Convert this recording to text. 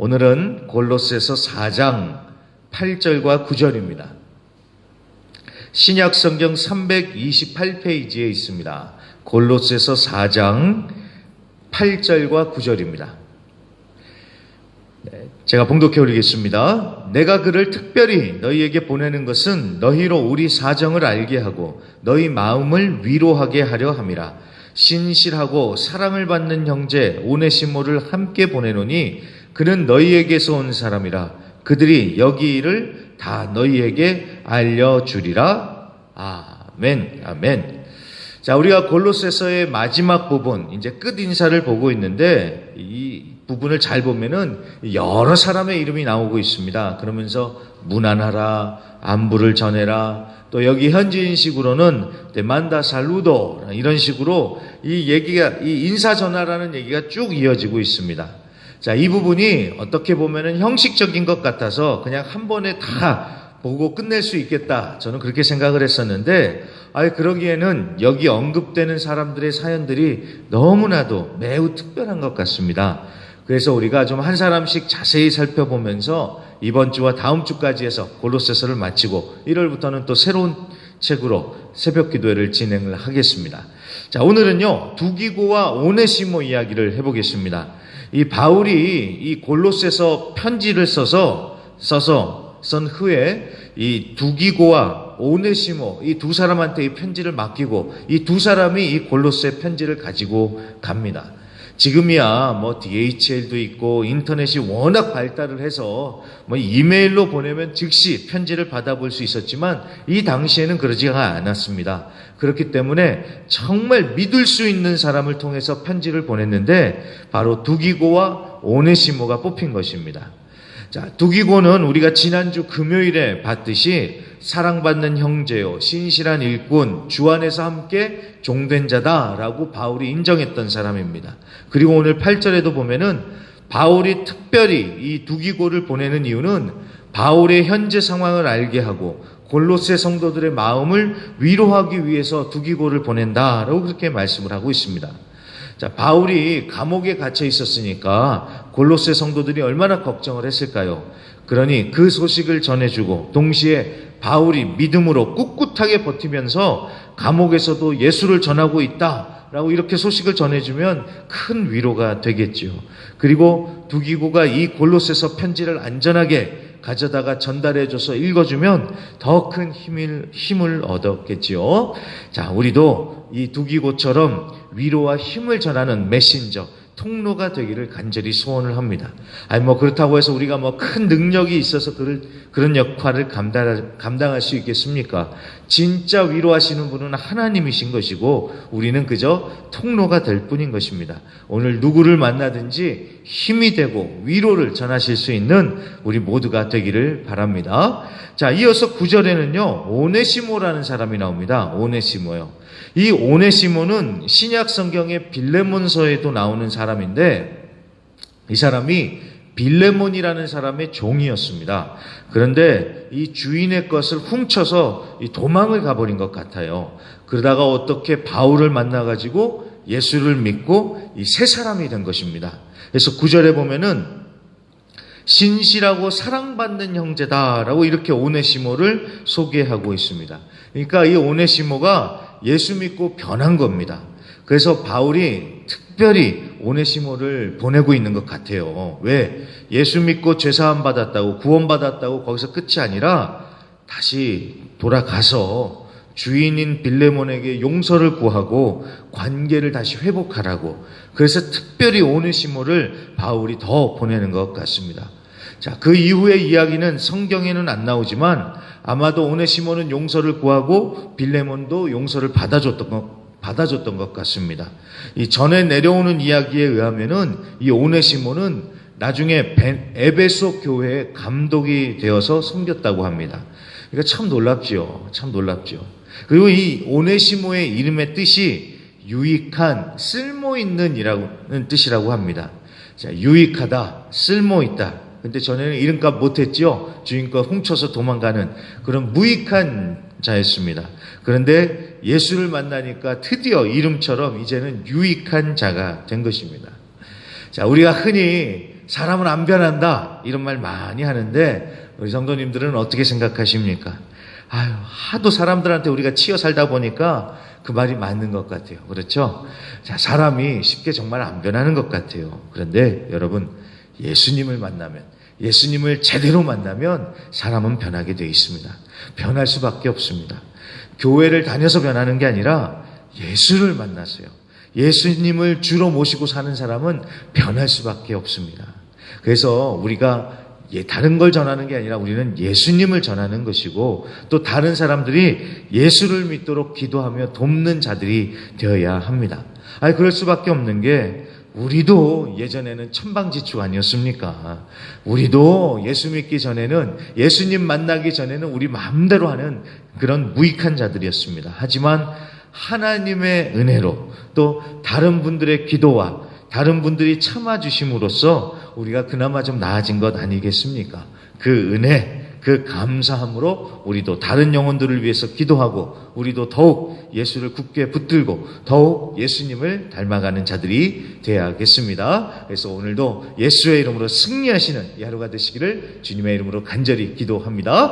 오늘은 골로새서 4장 8절과 9절입니다. 신약 성경 328페이지에 있습니다. 골로새서 4장 8절과 9절입니다. 제가 봉독해 올리겠습니다. 내가 그를 특별히 너희에게 보내는 것은 너희로 우리 사정을 알게 하고 너희 마음을 위로하게 하려 함이라. 신실하고 사랑을 받는 형제 오네시모를 함께 보내노니 그는 너희에게서 온 사람이라. 그들이 여기 일을 다 너희에게 알려주리라. 아멘. 아멘. 자, 우리가 골로새서의 마지막 부분, 이제 끝 인사를 보고 있는데 이 부분을 잘 보면은 여러 사람의 이름이 나오고 있습니다. 그러면서 무난하라, 안부를 전해라, 또 여기 현지인식으로는 데만다 살루도 이런 식으로 이 얘기가, 이 인사 전하라는 얘기가 쭉 이어지고 있습니다. 자, 이 부분이 어떻게 보면은 형식적인 것 같아서 그냥 한 번에 다 보고 끝낼 수 있겠다. 저는 그렇게 생각을 했었는데, 그러기에는 여기 언급되는 사람들의 사연들이 너무나도 매우 특별한 것 같습니다. 그래서 우리가 좀 한 사람씩 자세히 살펴보면서 이번 주와 다음 주까지 해서 골로새서를 마치고 1월부터는 또 새로운 책으로 새벽 기도회를 진행을 하겠습니다. 자, 오늘은요, 두기고와 오네시모 이야기를 해보겠습니다. 이 바울이 이 골로새서 편지를 쓴 후에 이 두기고와 오네시모 이 두 사람한테 이 편지를 맡기고 이 두 사람이 이 골로새 편지를 가지고 갑니다. 지금이야 DHL도 있고 인터넷이 워낙 발달을 해서 이메일로 보내면 즉시 편지를 받아볼 수 있었지만 이 당시에는 그러지가 않았습니다. 그렇기 때문에 정말 믿을 수 있는 사람을 통해서 편지를 보냈는데 바로 두기고와 오네시모가 뽑힌 것입니다. 자, 두기고는 우리가 지난주 금요일에 봤듯이 사랑받는 형제요, 신실한 일꾼, 주 안에서 함께 종된 자다라고 바울이 인정했던 사람입니다. 그리고 오늘 8절에도 보면은 바울이 특별히 이 두기고를 보내는 이유는 바울의 현재 상황을 알게 하고 골로새 성도들의 마음을 위로하기 위해서 두기고를 보낸다라고 그렇게 말씀을 하고 있습니다. 자, 바울이 감옥에 갇혀 있었으니까 골로새 성도들이 얼마나 걱정을 했을까요? 그러니 그 소식을 전해주고 동시에 바울이 믿음으로 꿋꿋하게 버티면서 감옥에서도 예수를 전하고 있다라고 이렇게 소식을 전해주면 큰 위로가 되겠지요. 그리고 두기고가 이 골로새서 편지를 안전하게 가져다가 전달해줘서 읽어주면 더 큰 힘을 얻었겠지요. 자, 우리도 이 두기고처럼 위로와 힘을 전하는 메신저, 통로가 되기를 간절히 소원을 합니다. 그렇다고 해서 우리가 큰 능력이 있어서 그런 역할을 감당할 수 있겠습니까? 진짜 위로하시는 분은 하나님이신 것이고 우리는 그저 통로가 될 뿐인 것입니다. 오늘 누구를 만나든지 힘이 되고 위로를 전하실 수 있는 우리 모두가 되기를 바랍니다. 자, 이어서 9절에는요, 오네시모라는 사람이 나옵니다. 오네시모요. 이 오네시모는 신약 성경의 빌레몬서에도 나오는 사람인데 이 사람이 빌레몬이라는 사람의 종이었습니다. 그런데 이 주인의 것을 훔쳐서 도망을 가버린 것 같아요. 그러다가 어떻게 바울을 만나가지고 예수를 믿고 이 새 사람이 된 것입니다. 그래서 9절에 보면은 신실하고 사랑받는 형제다라고 이렇게 오네시모를 소개하고 있습니다. 그러니까 이 오네시모가 예수 믿고 변한 겁니다. 그래서 바울이 특별히 오네시모를 보내고 있는 것 같아요. 왜? 예수 믿고 죄사함 받았다고, 구원 받았다고 거기서 끝이 아니라 다시 돌아가서 주인인 빌레몬에게 용서를 구하고 관계를 다시 회복하라고. 그래서 특별히 오네시모를 바울이 더 보내는 것 같습니다. 자, 그 이후의 이야기는 성경에는 안 나오지만 아마도 오네시모는 용서를 구하고 빌레몬도 용서를 받아줬던 것 같습니다. 이 전에 내려오는 이야기에 의하면은 이 오네시모는 나중에 에베소 교회의 감독이 되어서 섬겼다고 합니다. 그러니까 참 놀랍지요. 참 놀랍지요. 그리고 이 오네시모의 이름의 뜻이 유익한, 쓸모있는 이라는 뜻이라고 합니다. 자, 유익하다, 쓸모있다. 근데 전에는 이름값 못했죠. 주인과 훔쳐서 도망가는 그런 무익한 자였습니다. 그런데 예수를 만나니까 드디어 이름처럼 이제는 유익한 자가 된 것입니다. 자, 우리가 흔히 사람은 안 변한다 이런 말 많이 하는데 우리 성도님들은 어떻게 생각하십니까? 아유, 하도 사람들한테 우리가 치여 살다 보니까 그 말이 맞는 것 같아요. 그렇죠? 자, 사람이 쉽게 정말 안 변하는 것 같아요. 그런데 여러분, 예수님을 만나면, 예수님을 제대로 만나면 사람은 변하게 되어 있습니다. 변할 수밖에 없습니다. 교회를 다녀서 변하는 게 아니라 예수를 만났어요. 예수님을 주로 모시고 사는 사람은 변할 수밖에 없습니다. 그래서 우리가 다른 걸 전하는 게 아니라 우리는 예수님을 전하는 것이고 또 다른 사람들이 예수를 믿도록 기도하며 돕는 자들이 되어야 합니다. 그럴 수밖에 없는 게 우리도 예전에는 천방지축 아니었습니까? 우리도 예수 믿기 전에는 예수님 만나기 전에는 우리 마음대로 하는 그런 무익한 자들이었습니다. 하지만 하나님의 은혜로 또 다른 분들의 기도와 다른 분들이 참아주심으로써 우리가 그나마 좀 나아진 것 아니겠습니까? 그 은혜, 그 감사함으로 우리도 다른 영혼들을 위해서 기도하고 우리도 더욱 예수를 굳게 붙들고 더욱 예수님을 닮아가는 자들이 되어야겠습니다. 그래서 오늘도 예수의 이름으로 승리하시는 이 하루가 되시기를 주님의 이름으로 간절히 기도합니다.